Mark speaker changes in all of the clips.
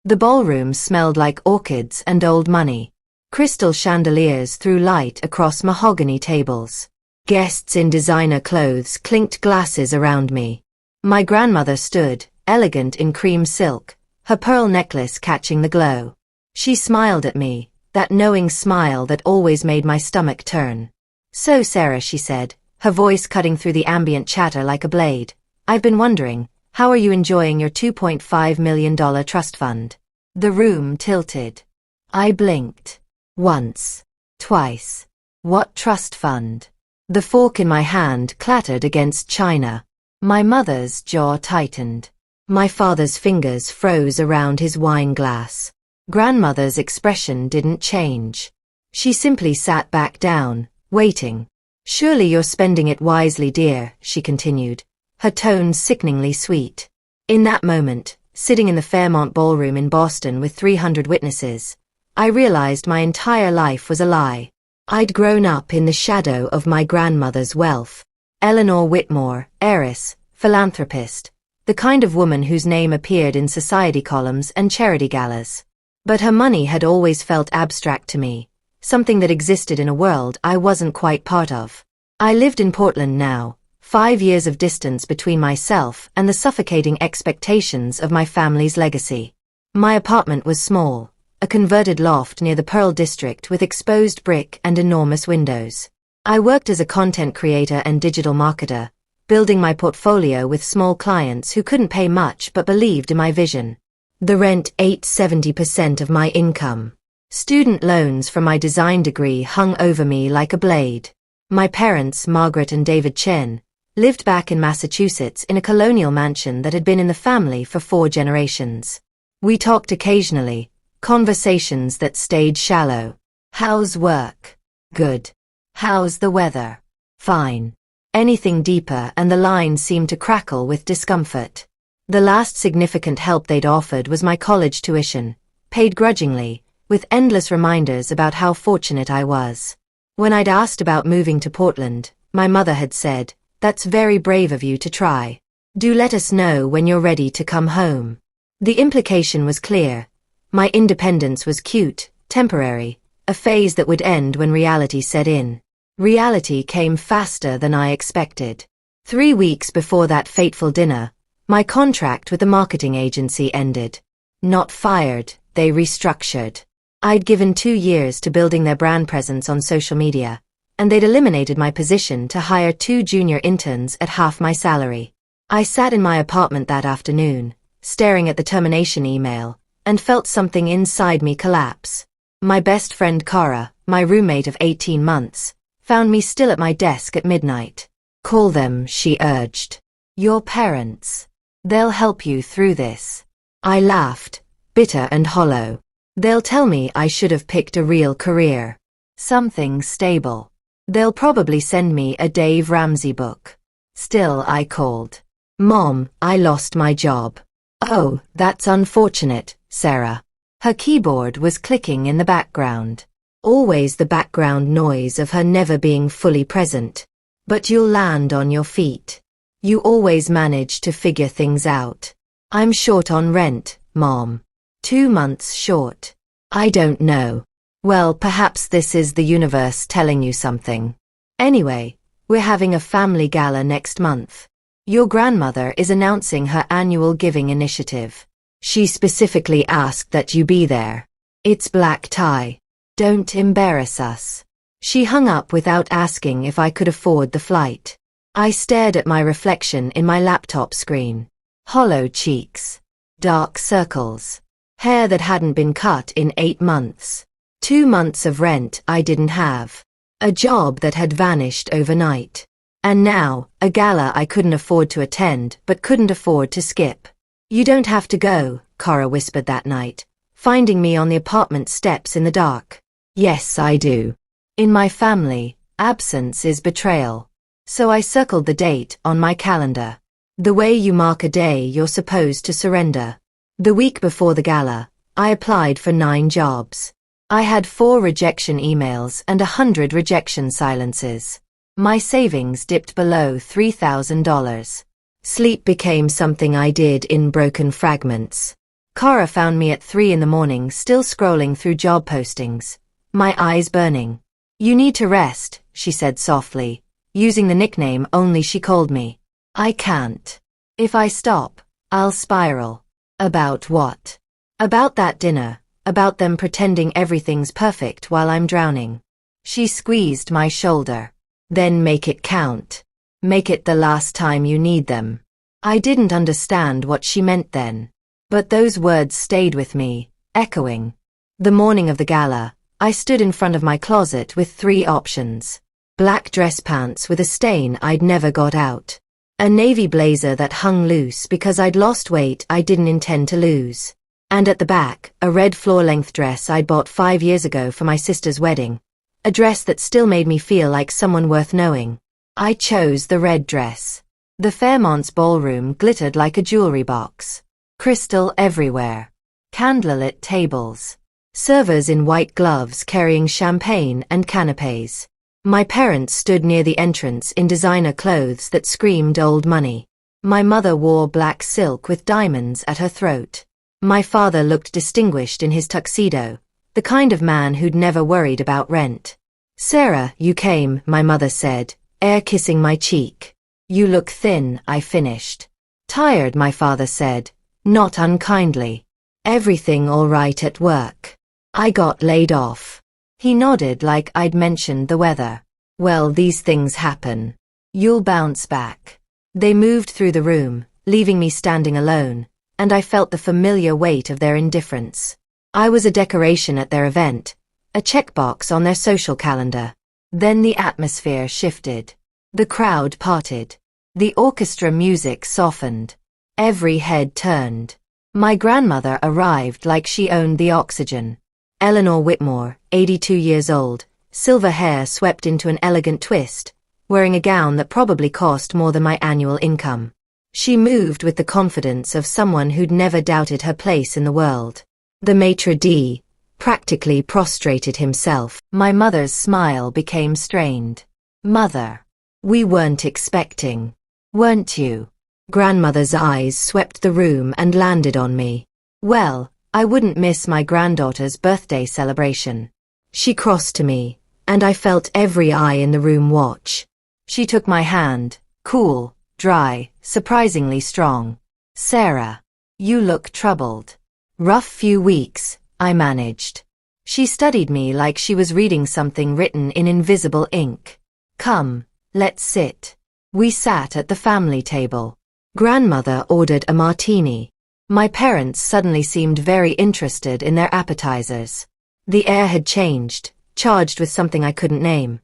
Speaker 1: The ballroom smelled like orchids and old money. Crystal chandeliers threw light across mahogany tables. Guests in designer clothes clinked glasses around me. My grandmother stood, elegant in cream silk, her pearl necklace catching the glow. She smiled at me, that knowing smile that always made my stomach turn. "So Sarah," she said, her voice cutting through the ambient chatter like a blade, "I've been wondering, how are you enjoying your $2.5 million trust fund?" The room tilted. I blinked. Once. Twice. What trust fund? The fork in my hand clattered against china. My mother's jaw tightened. My father's fingers froze around his wine glass. Grandmother's expression didn't change. She simply sat back down, waiting. "Surely you're spending it wisely, dear," she continued, her tone sickeningly sweet. In that moment, sitting in the Fairmont Ballroom in Boston with 300 witnesses, I realized my entire life was a lie. I'd grown up in the shadow of my grandmother's wealth. Eleanor Whitmore, heiress, philanthropist, the kind of woman whose name appeared in society columns and charity galas. But her money had always felt abstract to me, something that existed in a world I wasn't quite part of. I lived in Portland now, 5 years of distance between myself and the suffocating expectations of my family's legacy. My apartment was small, a converted loft near the Pearl District with exposed brick and enormous windows. I worked as a content creator and digital marketer, building my portfolio with small clients who couldn't pay much but believed in my vision. The rent ate 70% of my income. Student loans from my design degree hung over me like a blade. My parents, Margaret and David Chen, lived back in Massachusetts in a colonial mansion that had been in the family for 4 generations. We talked occasionally, conversations that stayed shallow. "How's work?" "Good." "How's the weather?" "Fine." Anything deeper and the line seemed to crackle with discomfort. The last significant help they'd offered was my college tuition, paid grudgingly, with endless reminders about how fortunate I was. When I'd asked about moving to Portland, my mother had said, "That's very brave of you to try. Do let us know when you're ready to come home." The implication was clear. My independence was cute, temporary, a phase that would end when reality set in. Reality came faster than I expected. 3 weeks before that fateful dinner, my contract with the marketing agency ended. Not fired, they restructured. I'd given 2 years to building their brand presence on social media, and they'd eliminated my position to hire 2 junior interns at half my salary. I sat in my apartment that afternoon, staring at the termination email, and felt something inside me collapse. My best friend Cara, my roommate of 18 months, found me still at my desk at midnight. "Call them," she urged. "Your parents. They'll help you through this." I laughed, bitter and hollow. "They'll tell me I should have picked a real career. Something stable. They'll probably send me a Dave Ramsey book." Still I called. "Mom, I lost my job." "Oh, that's unfortunate, Sarah." Her keyboard was clicking in the background. Always the background noise of her never being fully present. "But you'll land on your feet. You always manage to figure things out." "I'm short on rent, Mom." 2 months short. "I don't know." "Well, perhaps this is the universe telling you something. Anyway, we're having a family gala next month. Your grandmother is announcing her annual giving initiative. She specifically asked that you be there. It's black tie. Don't embarrass us." She hung up without asking if I could afford the flight. I stared at my reflection in my laptop screen. Hollow cheeks. Dark circles. Hair that hadn't been cut in 8 months. 2 months of rent I didn't have. A job that had vanished overnight. And now, a gala I couldn't afford to attend but couldn't afford to skip. "You don't have to go," Cara whispered that night, finding me on the apartment steps in the dark. "Yes, I do. In my family, absence is betrayal." So I circled the date on my calendar. The way you mark a day you're supposed to surrender. The week before the gala, I applied for 9 jobs. I had 4 rejection emails and 100 rejection silences. My savings dipped below $3,000. Sleep became something I did in broken fragments. Kara found me at 3 in the morning, still scrolling through job postings, my eyes burning. "You need to rest," she said softly, using the nickname only she called me. "I can't. If I stop, I'll spiral." "About what?" "About that dinner, about them pretending everything's perfect while I'm drowning." She squeezed my shoulder. "Then make it count. Make it the last time you need them." I didn't understand what she meant then, but those words stayed with me, echoing. The morning of the gala, I stood in front of my closet with 3 options. Black dress pants with a stain I'd never got out. A navy blazer that hung loose because I'd lost weight I didn't intend to lose. And at the back, a red floor-length dress I'd bought 5 years ago for my sister's wedding. A dress that still made me feel like someone worth knowing. I chose the red dress. The Fairmont's ballroom glittered like a jewelry box. Crystal everywhere. Candlelit tables. Servers in white gloves carrying champagne and canapes. My parents stood near the entrance in designer clothes that screamed old money. My mother wore black silk with diamonds at her throat. My father looked distinguished in his tuxedo, the kind of man who'd never worried about rent. "Sarah, you came," my mother said, air kissing my cheek. "You look thin," I finished. "Tired," my father said, not unkindly. "Everything all right at work?" "I got laid off." He nodded like I'd mentioned the weather. "Well, these things happen. You'll bounce back." They moved through the room, leaving me standing alone, and I felt the familiar weight of their indifference. I was a decoration at their event, a checkbox on their social calendar. Then the atmosphere shifted. The crowd parted. The orchestra music softened. Every head turned. My grandmother arrived like she owned the oxygen. Eleanor Whitmore, 82 years old, silver hair swept into an elegant twist, wearing a gown that probably cost more than my annual income. She moved with the confidence of someone who'd never doubted her place in the world. The maitre d' practically prostrated himself. My mother's smile became strained. "Mother, we weren't expecting. Weren't you?" Grandmother's eyes swept the room and landed on me. Well, I wouldn't miss my granddaughter's birthday celebration. She crossed to me, and I felt every eye in the room watch. She took my hand, cool, dry, surprisingly strong. "Sarah, you look troubled." "Rough few weeks," I managed. She studied me like she was reading something written in invisible ink. "Come, let's sit." We sat at the family table. Grandmother ordered a martini. My parents suddenly seemed very interested in their appetizers. The air had changed, charged with something I couldn't name.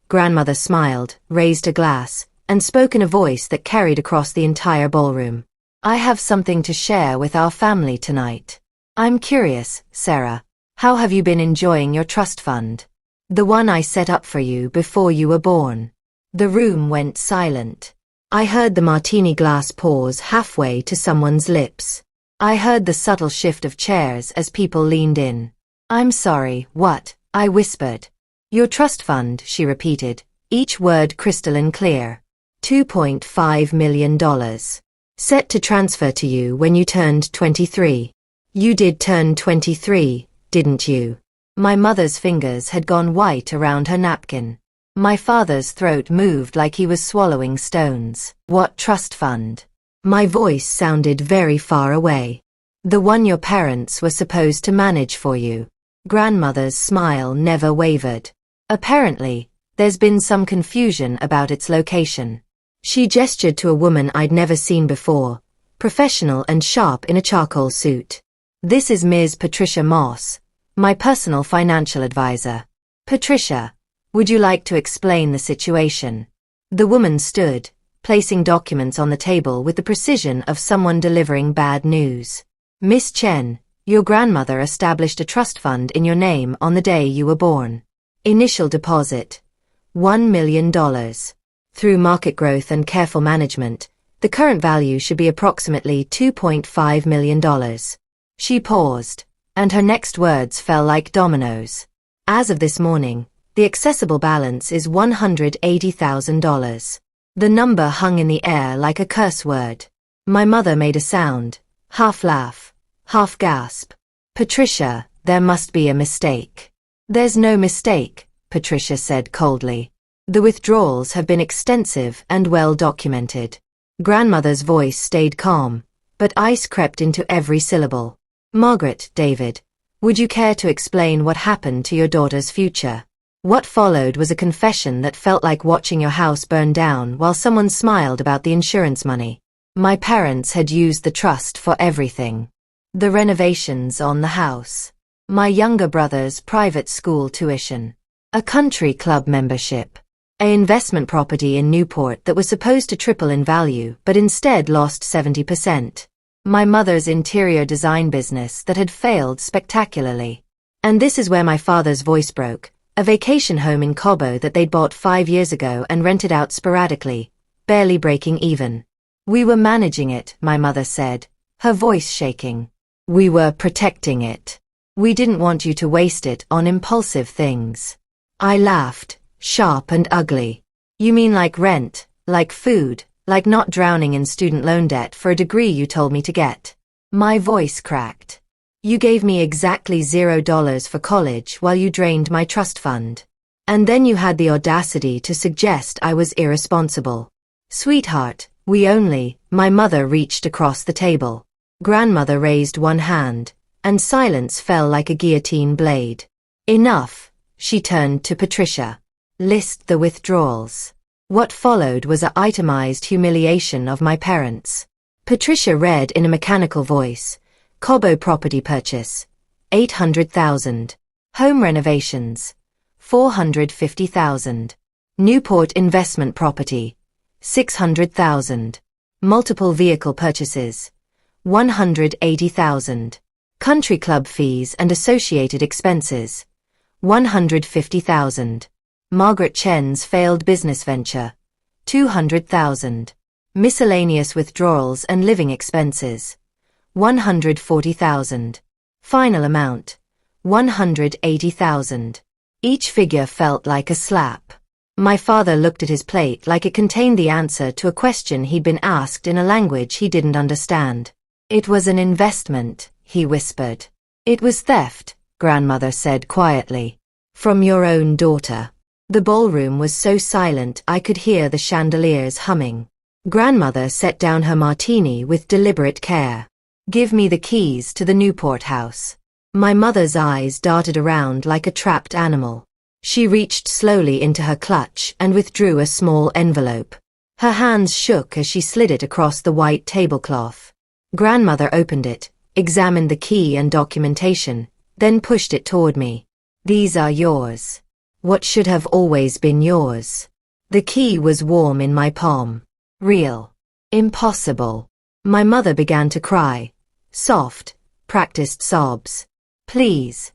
Speaker 1: Grandmother smiled, raised a glass, and spoke in a voice that carried across the entire ballroom. "I have something to share with our family tonight. I'm curious, Sarah, how have you been enjoying your trust fund? The one I set up for you before you were born." The room went silent. I heard the martini glass pause halfway to someone's lips. I heard the subtle shift of chairs as people leaned in. "I'm sorry, what?" I whispered. "Your trust fund," she repeated, each word crystalline clear. $2.5 million. Set to transfer to you when you turned 23. You did turn 23, didn't you? My mother's fingers had gone white around her napkin. My father's throat moved like he was swallowing stones. "What trust fund?" My voice sounded very far away. "The one your parents were supposed to manage for you." Grandmother's smile never wavered. "Apparently, there's been some confusion about its location." She gestured to a woman I'd never seen before, professional and sharp in a charcoal suit. "This is Ms. Patricia Moss, my personal financial advisor. Patricia, would you like to explain the situation?" The woman stood, placing documents on the table with the precision of someone delivering bad news. "Miss Chen, your grandmother established a trust fund in your name on the day you were born. Initial deposit, $1 million. Through market growth and careful management, the current value should be approximately $2.5 million. She paused, and her next words fell like dominoes. "As of this morning, the accessible balance is $180,000. The number hung in the air like a curse word. My mother made a sound, half laugh, Half gasp. Patricia, there must be a mistake. There's no mistake, Patricia said coldly. The withdrawals have been extensive and well documented. Grandmother's voice stayed calm, but ice crept into every syllable. Margaret, David, would you care to explain what happened to your daughter's future? What followed was a confession that felt like watching your house burn down while someone smiled about the insurance money. My parents had used the trust for everything. The renovations on the house. My younger brother's private school tuition. A country club membership. An investment property in Newport that was supposed to triple in value but instead lost 70%. My mother's interior design business that had failed spectacularly. And this is where my father's voice broke. A vacation home in Cabo that they'd bought 5 years ago and rented out sporadically, barely breaking even. We were managing it, my mother said, her voice shaking. We were protecting it. We didn't want you to waste it on impulsive things. I laughed, sharp and ugly. You mean like rent, like food, like not drowning in student loan debt for a degree you told me to get? My voice cracked. You gave me exactly $0 for college while you drained my trust fund. And then you had the audacity to suggest I was irresponsible. Sweetheart, my mother reached across the table. Grandmother raised one hand, and silence fell like a guillotine blade. Enough, she turned to Patricia. List the withdrawals. What followed was a itemized humiliation of my parents. Patricia read in a mechanical voice. Cabo property purchase, $800,000. Home renovations, $450,000. Newport investment property, $600,000. Multiple vehicle purchases, $180,000. Country club fees and associated expenses, $150,000. Margaret Chen's failed business venture, $200,000. Miscellaneous withdrawals and living expenses, $140,000. Final amount, $180,000. Each figure felt like a slap. My father looked at his plate like it contained the answer to a question he'd been asked in a language he didn't understand. It was an investment, he whispered. It was theft, Grandmother said quietly. From your own daughter. The ballroom was so silent I could hear the chandeliers humming. Grandmother set down her martini with deliberate care. Give me the keys to the Newport house. My mother's eyes darted around like a trapped animal. She reached slowly into her clutch and withdrew a small envelope. Her hands shook as she slid it across the white tablecloth. Grandmother opened it, examined the key and documentation, then pushed it toward me. These are yours. What should have always been yours. The key was warm in my palm. Real. Impossible. My mother began to cry. Soft, practiced sobs. Please.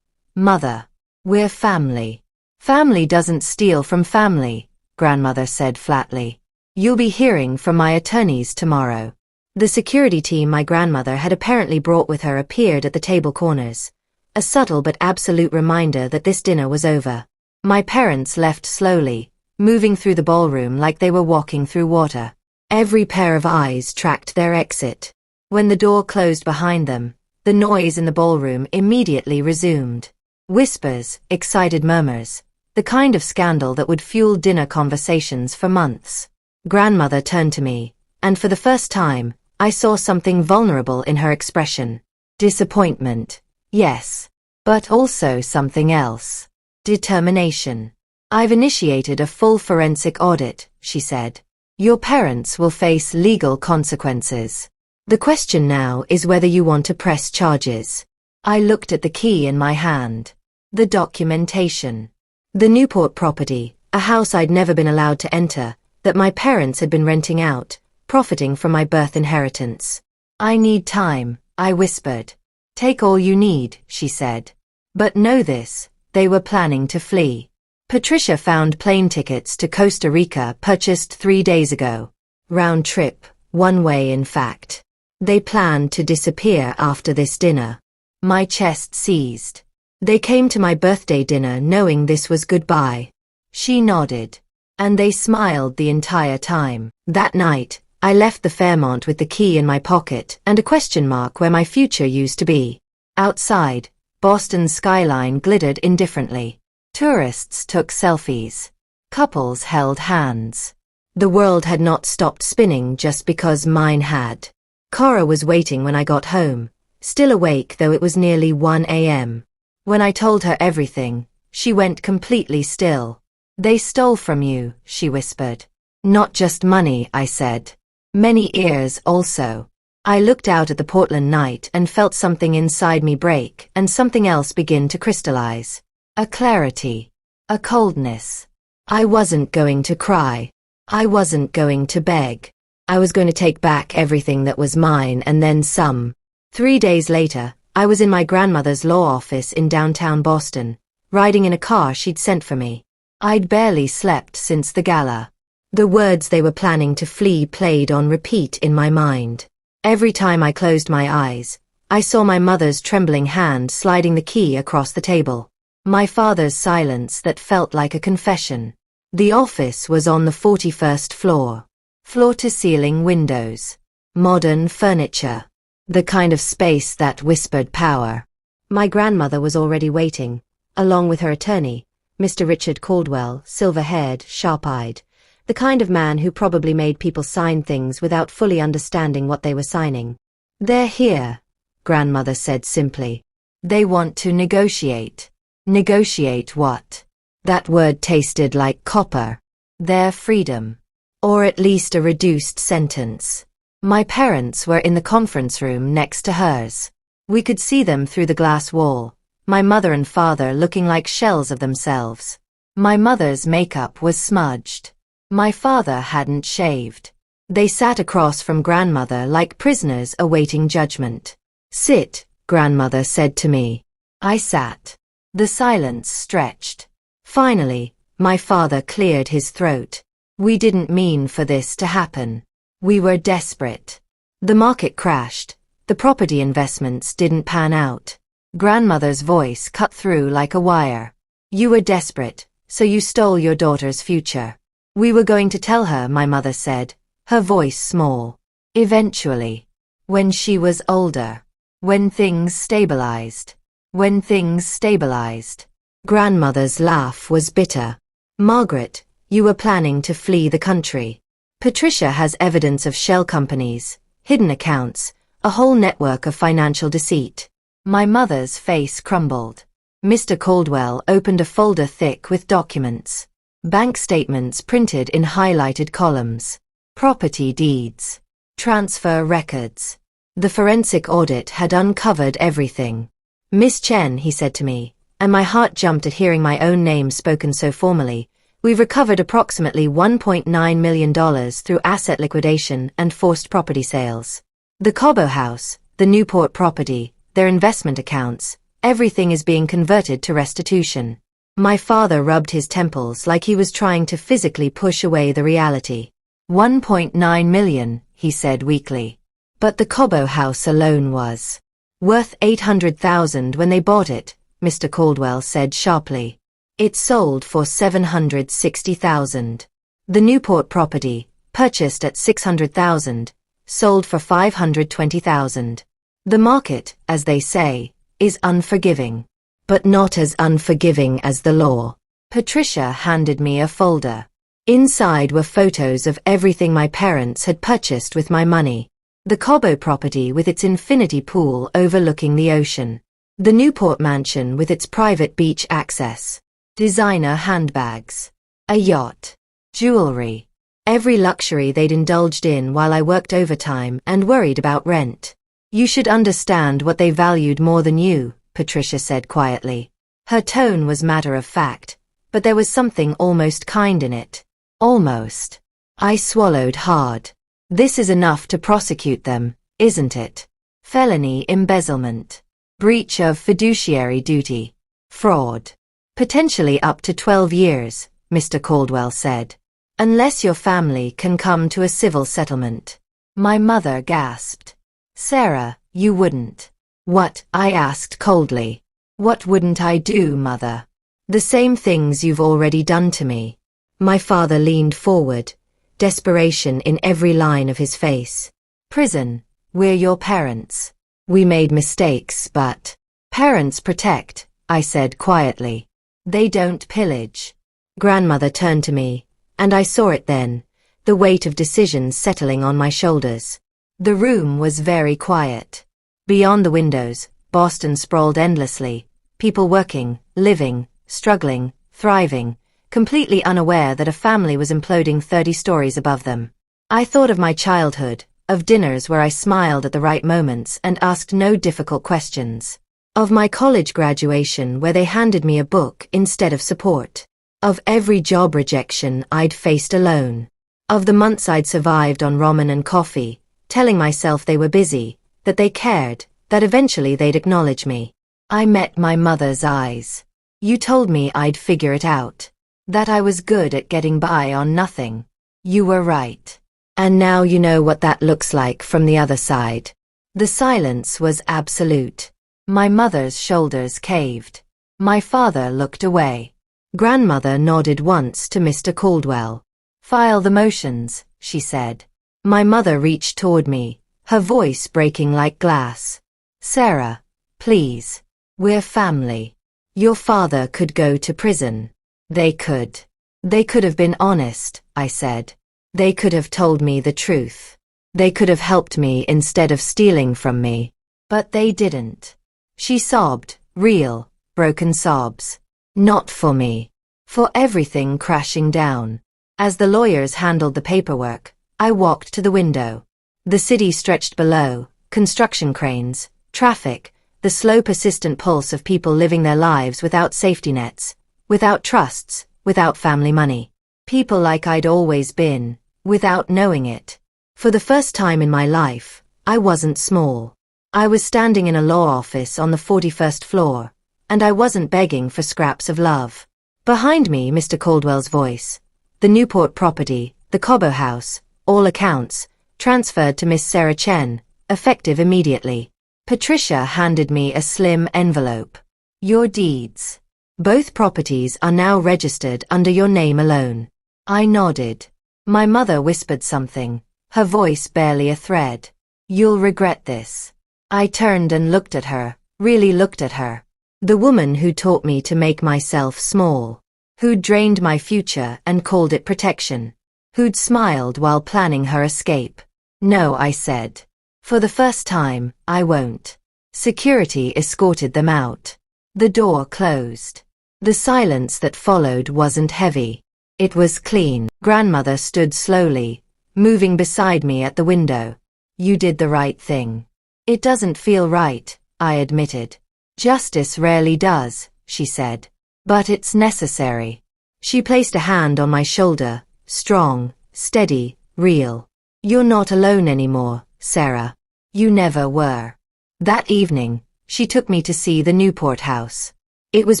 Speaker 1: Mother. We're family. Family doesn't steal from family, Grandmother said flatly. You'll be hearing from my attorneys tomorrow. The security team my grandmother had apparently brought with her appeared at the table corners. A subtle but absolute reminder that this dinner was over. My parents left slowly, moving through the ballroom like they were walking through water. Every pair of eyes tracked their exit. When the door closed behind them, the noise in the ballroom immediately resumed. Whispers, excited murmurs, the kind of scandal that would fuel dinner conversations for months. Grandmother turned to me, and for the first time, I saw something vulnerable in her expression. Disappointment, yes, but also something else. Determination. I've initiated a full forensic audit, she said. Your parents will face legal consequences. The question now is whether you want to press charges. I looked at the key in my hand. The documentation. The Newport property, a house I'd never been allowed to enter, that my parents had been renting out, profiting from my birth inheritance. I need time, I whispered. Take all you need, she said. But know this, they were planning to flee. Patricia found plane tickets to Costa Rica purchased 3 days ago. Round trip, one way in fact. They planned to disappear after this dinner. My chest seized. They came to my birthday dinner knowing this was goodbye. She nodded. And they smiled the entire time. That night, I left the Fairmont with the key in my pocket and a question mark where my future used to be. Outside, Boston's skyline glittered indifferently. Tourists took selfies. Couples held hands. The world had not stopped spinning just because mine had. Cora was waiting when I got home, still awake though it was nearly 1 a.m. When I told her everything, she went completely still. "They stole from you," she whispered. "Not just money," I said. "Many ears also." I looked out at the Portland night and felt something inside me break and something else begin to crystallize. A clarity. A coldness. I wasn't going to cry. I wasn't going to beg. I was going to take back everything that was mine and then some. 3 days later, I was in my grandmother's law office in downtown Boston, riding in a car she'd sent for me. I'd barely slept since the gala. The words they were planning to flee played on repeat in my mind. Every time I closed my eyes, I saw my mother's trembling hand sliding the key across the table. My father's silence that felt like a confession. The office was on the 41st floor. Floor-to-ceiling windows. Modern furniture. The kind of space that whispered power. My grandmother was already waiting, along with her attorney, Mr. Richard Caldwell, silver-haired, sharp-eyed, the kind of man who probably made people sign things without fully understanding what they were signing. "They're here," grandmother said simply. "They want to negotiate." Negotiate what? That word tasted like copper. Their freedom. Or at least a reduced sentence. My parents were in the conference room next to hers. We could see them through the glass wall, my mother and father looking like shells of themselves. My mother's makeup was smudged. My father hadn't shaved. They sat across from grandmother like prisoners awaiting judgment. "Sit," grandmother said to me. I sat. The silence stretched. Finally, my father cleared his throat. "We didn't mean for this to happen. We were desperate. The market crashed. The property investments didn't pan out." Grandmother's voice cut through like a wire. "You were desperate, so you stole your daughter's future." "We were going to tell her," my mother said, her voice small. "Eventually. When she was older. When things stabilized. When things stabilized." Grandmother's laugh was bitter. "Margaret, you were planning to flee the country. Patricia has evidence of shell companies, hidden accounts, a whole network of financial deceit." My mother's face crumbled. Mr. Caldwell opened a folder thick with documents. Bank statements printed in highlighted columns. Property deeds. Transfer records. The forensic audit had uncovered everything. "Miss Chen," he said to me, and my heart jumped at hearing my own name spoken so formally, "we've recovered approximately $1.9 million through asset liquidation and forced property sales. The Cobo House, the Newport property, their investment accounts, everything is being converted to restitution." My father rubbed his temples like he was trying to physically push away the reality. $1.9 million, he said weakly. "But the Cobo House alone was worth $800,000 when they bought it," Mr. Caldwell said sharply. "It sold for $760,000. The Newport property, purchased at $600,000, sold for $520,000. The market, as they say, is unforgiving. But not as unforgiving as the law." Patricia handed me a folder. Inside were photos of everything my parents had purchased with my money. The Cobo property with its infinity pool overlooking the ocean. The Newport mansion with its private beach access. Designer handbags. A yacht. Jewelry. Every luxury they'd indulged in while I worked overtime and worried about rent. "You should understand what they valued more than you," Patricia said quietly. Her tone was matter of fact, but there was something almost kind in it. Almost. I swallowed hard. "This is enough to prosecute them, isn't it? Felony embezzlement. Breach of fiduciary duty. Fraud. Potentially up to 12 years, Mr. Caldwell said. Unless your family can come to a civil settlement." My mother gasped. "Sarah, you wouldn't." "What?" I asked coldly. "What wouldn't I do, Mother?" "The same things you've already done to me." My father leaned forward, desperation in every line of his face. Prison. We're your parents. We made mistakes, but parents protect, I said quietly. They don't pillage. Grandmother turned to me, and I saw it then, the weight of decisions settling on my shoulders. The room was very quiet. Beyond the windows, Boston sprawled endlessly, people working, living, struggling, thriving, completely unaware that a family was imploding 30 stories above them. I thought of my childhood, of dinners where I smiled at the right moments and asked no difficult questions. Of my college graduation where they handed me a book instead of support. Of every job rejection I'd faced alone. Of the months I'd survived on ramen and coffee, telling myself they were busy, that they cared, that eventually they'd acknowledge me. I met my mother's eyes. You told me I'd figure it out. That I was good at getting by on nothing. You were right. And now you know what that looks like from the other side. The silence was absolute. My mother's shoulders caved. My father looked away. Grandmother nodded once to Mr. Caldwell. File the motions, she said. My mother reached toward me, her voice breaking like glass. Sarah, please. We're family. Your father could go to prison. They could. They could have been honest, I said. They could have told me the truth. They could have helped me instead of stealing from me. But they didn't. She sobbed, real, broken sobs. Not for me. For everything crashing down. As the lawyers handled the paperwork, I walked to the window. The city stretched below, construction cranes, traffic, the slow persistent pulse of people living their lives without safety nets, without trusts, without family money. People like I'd always been, without knowing it. For the first time in my life, I wasn't small. I was standing in a law office on the 41st floor, and I wasn't begging for scraps of love. Behind me, Mr. Caldwell's voice. The Newport property, the Cobo house, all accounts, transferred to Miss Sarah Chen, effective immediately. Patricia handed me a slim envelope. Your deeds. Both properties are now registered under your name alone. I nodded. My mother whispered something, her voice barely a thread. You'll regret this. I turned and looked at her, really looked at her. The woman who taught me to make myself small. Who'd drained my future and called it protection. Who'd smiled while planning her escape. No, I said. For the first time, I won't. Security escorted them out. The door closed. The silence that followed wasn't heavy. It was clean. Grandmother stood slowly, moving beside me at the window. You did the right thing. It doesn't feel right, I admitted. Justice rarely does, she said. But it's necessary. She placed a hand on my shoulder, strong, steady, real. You're not alone anymore, Sarah. You never were. That evening, she took me to see the Newport house. It was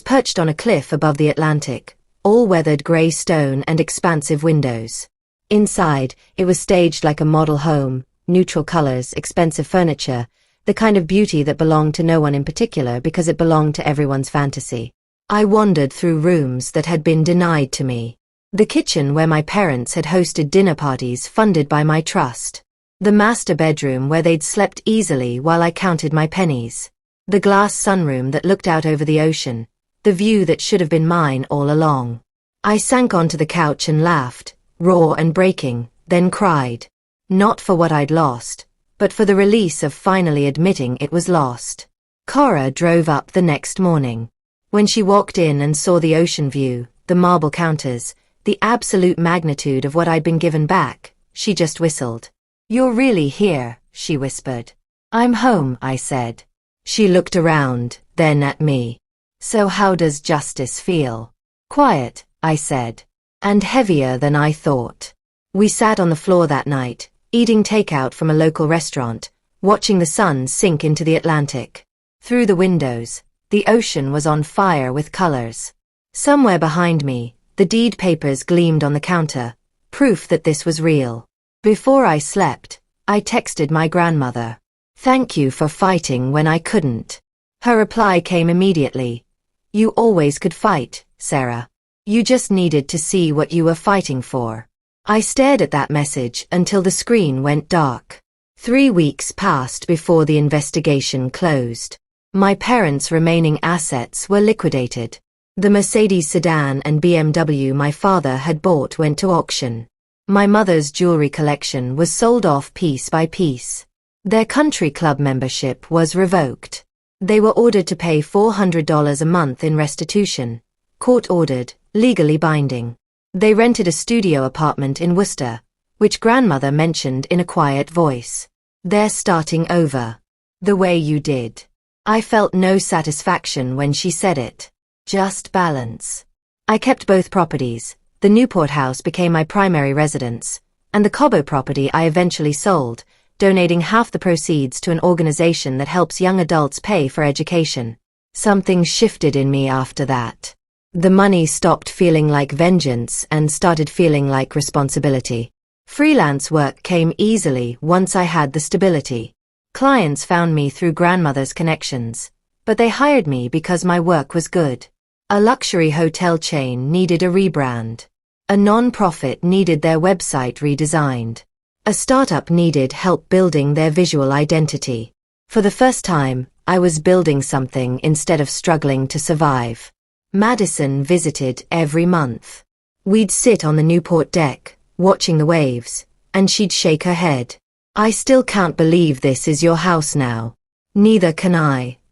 Speaker 1: perched on a cliff above the Atlantic, all weathered grey stone and expansive windows. Inside, it was staged like a model home, neutral colors, expensive furniture, the kind of beauty that belonged to no one in particular because it belonged to everyone's fantasy. I wandered through rooms that had been denied to me. The kitchen where my parents had hosted dinner parties funded by my trust. The master bedroom where they'd slept easily while I counted my pennies. The glass sunroom that looked out over the ocean, the view that should have been mine all along. I sank onto the couch and laughed, raw and breaking, then cried. Not for what I'd lost, but for the release of finally admitting it was lost. Cora drove up the next morning. When she walked in and saw the ocean view, the marble counters, the absolute magnitude of what I'd been given back, she just whistled. You're really here, she whispered. I'm home, I said. She looked around, then at me. So how does justice feel? Quiet, I said. And heavier than I thought. We sat on the floor that night, eating takeout from a local restaurant, watching the sun sink into the Atlantic. Through the windows, the ocean was on fire with colors. Somewhere behind me, the deed papers gleamed on the counter, proof that this was real. Before I slept, I texted my grandmother. Thank you for fighting when I couldn't. Her reply came immediately. You always could fight, Sarah. You just needed to see what you were fighting for. I stared at that message until the screen went dark. 3 weeks passed before the investigation closed. My parents' remaining assets were liquidated. The Mercedes sedan and BMW my father had bought went to auction. My mother's jewelry collection was sold off piece by piece. Their country club membership was revoked. They were ordered to pay $400 a month in restitution, court-ordered, legally binding. They rented a studio apartment in Worcester, which grandmother mentioned in a quiet voice. "They're starting over. The way you did." I felt no satisfaction when she said it. Just balance. I kept both properties. The Newport house became my primary residence, and the Cabo property I eventually sold, donating half the proceeds to an organization that helps young adults pay for education. Something shifted in me after that. The money stopped feeling like vengeance and started feeling like responsibility. Freelance work came easily once I had the stability. Clients found me through grandmother's connections, but they hired me because my work was good. A luxury hotel chain needed a rebrand. A non-profit needed their website redesigned. A startup needed help building their visual identity. For the first time, I was building something instead of struggling to survive. Madison visited every month. We'd sit on the Newport deck, watching the waves, and she'd shake her head. "I still can't believe this is your house now." "Neither can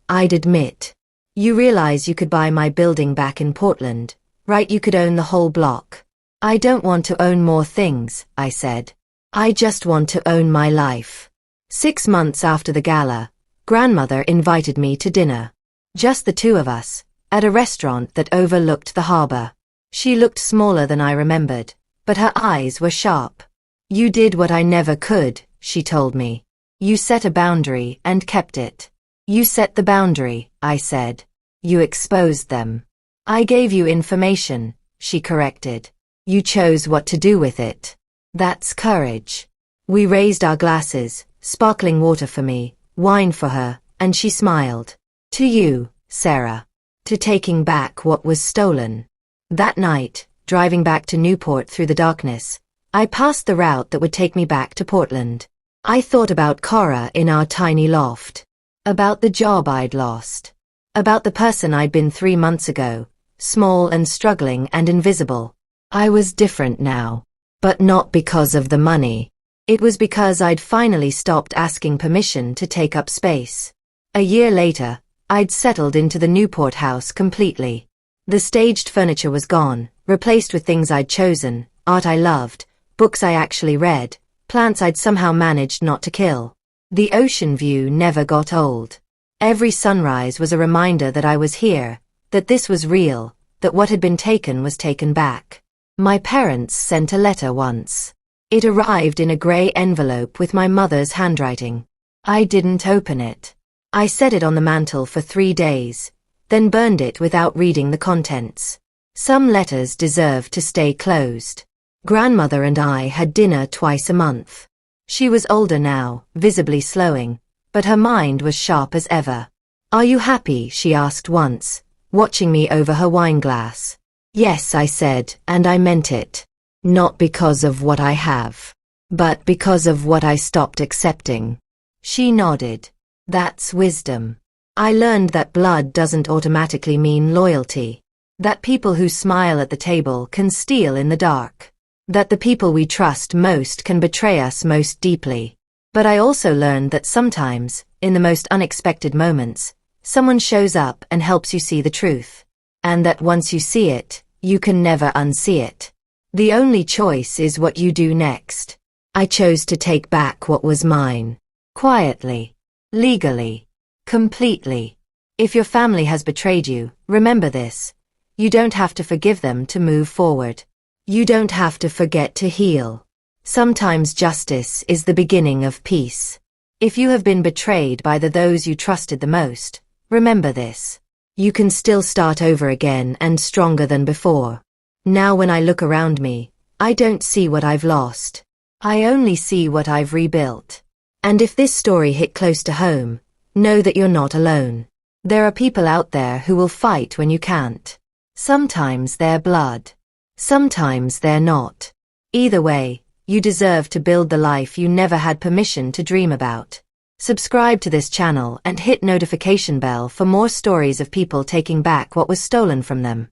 Speaker 1: I'd admit. "You realize you could buy my building back in Portland, right? You could own the whole block." "I don't want to own more things," I said. "I just want to own my life." 6 months after the gala, grandmother invited me to dinner. Just the two of us, at a restaurant that overlooked the harbor. She looked smaller than I remembered, but her eyes were sharp. "You did what I never could," she told me. "You set a boundary and kept it." "You set the boundary," I said. "You exposed them." "I gave you information," she corrected. "You chose what to do with it." That's courage. We raised our glasses, sparkling water for me, wine for her, and she smiled. "To you, Sarah. To taking back what was stolen." That night, driving back to Newport through the darkness, I passed the route that would take me back to Portland. I thought about Cora in our tiny loft. About the job I'd lost. About the person I'd been 3 months ago, small and struggling and invisible. I was different now. But not because of the money. It was because I'd finally stopped asking permission to take up space. A year later, I'd settled into the Newport house completely. The staged furniture was gone, replaced with things I'd chosen, art I loved, books I actually read, plants I'd somehow managed not to kill. The ocean view never got old. Every sunrise was a reminder that I was here, that this was real, that what had been taken was taken back. My parents sent a letter once. It arrived in a gray envelope with my mother's handwriting. I didn't open it. I set it on the mantel for 3 days, then burned it without reading the contents. Some letters deserved to stay closed. Grandmother and I had dinner twice a month. She was older now, visibly slowing, but her mind was sharp as ever. "Are you happy?" she asked once, watching me over her wine glass. "Yes," I said, and I meant it. Not because of what I have, but because of what I stopped accepting. She nodded. That's wisdom. I learned that blood doesn't automatically mean loyalty. That people who smile at the table can steal in the dark. That the people we trust most can betray us most deeply. But I also learned that sometimes, in the most unexpected moments, someone shows up and helps you see the truth. And that once you see it, you can never unsee it. The only choice is what you do next. I chose to take back what was mine. Quietly. Legally. Completely. If your family has betrayed you, remember this. You don't have to forgive them to move forward. You don't have to forget to heal. Sometimes justice is the beginning of peace. If you have been betrayed by those you trusted the most, remember this. You can still start over again and stronger than before. Now when I look around me, I don't see what I've lost. I only see what I've rebuilt. And if this story hit close to home, know that you're not alone. There are people out there who will fight when you can't. Sometimes they're blood. Sometimes they're not. Either way, you deserve to build the life you never had permission to dream about. Subscribe to this channel and hit notification bell for more stories of people taking back what was stolen from them.